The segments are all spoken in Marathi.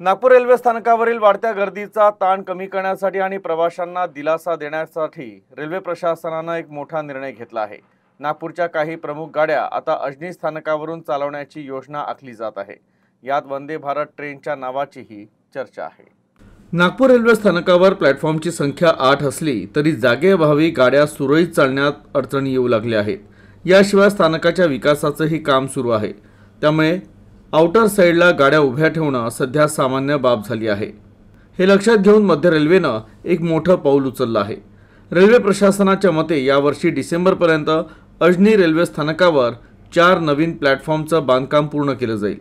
नागपूर रेल्वे स्थानकावरील वाढत्या गर्दीचा ताण कमी करण्यासाठी आणि प्रवाशांना दिलासा देण्यासाठी रेल्वे प्रशासनाने एक मोठा निर्णय घेतला आहे। नागपूरच्या काही प्रमुख गाड्या आता अजनी स्थानकावरून चालवण्याची योजना आखली जात आहे। यात वंदे भारत ट्रेनच्या नावाचीही चर्चा आहे। नागपूर रेल्वे स्थानकावर प्लॅटफॉर्मची संख्या 8 असली तरी जागेअभावी गाड्या सुरळीत चालण्यात अडचणी येऊ लागल्या आहेत। याशिवाय स्थानकाच्या विकासाचेही काम सुरू आहे, त्यामुळे आउटर साइडला गाड्या उभ्या ठेवणं सध्या सामान्य बाब झाली आहे। हे लक्षात घेऊन मध्य रेल्वेनं एक मोठं पाऊल उचललं आहे। रेल्वे प्रशासनाच्या मते यावर्षी डिसेंबरपर्यंत अजनी रेल्वे स्थानकावर 4 नवीन प्लॅटफॉर्मचं बांधकाम पूर्ण केलं जाईल,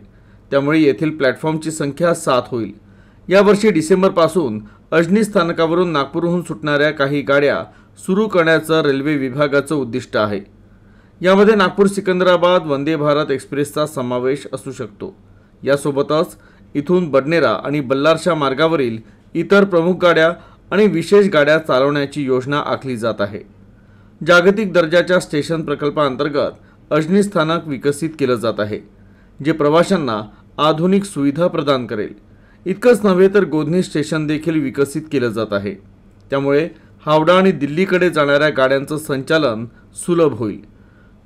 त्यामुळे येथील प्लॅटफॉर्मची संख्या 7 होईल। यावर्षी डिसेंबरपासून अजनी स्थानकावरून नागपूरहून सुटणाऱ्या काही गाड्या सुरू करण्याचं रेल्वे विभागाचं उद्दिष्ट आहे। यामध्ये नागपूर सिकंदराबाद वंदे भारत एक्सप्रेसचा समावेश असू शकतो। यासोबतच इथून बडनेरा आणि बल्लारशा मार्गावरील इतर प्रमुख गाड्या आणि विशेष गाड्या चालवण्याची योजना आखली जात आहे। जागतिक दर्जाच्या स्टेशन प्रकल्पाअंतर्गत अजनी स्थानक विकसित केलं जात आहे, जे प्रवाशांना आधुनिक सुविधा प्रदान करेल। इतकंच नव्हे तर गोधनी स्टेशन देखील विकसित केलं जात आहे, त्यामुळे हावडा आणि दिल्लीकडे जाणाऱ्या गाड्यांचं संचालन सुलभ होईल।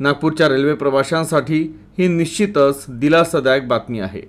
नागपूरच्या रेल्वे प्रवाशांसाठी ही निश्चितच दिलासादायक बातमी आहे।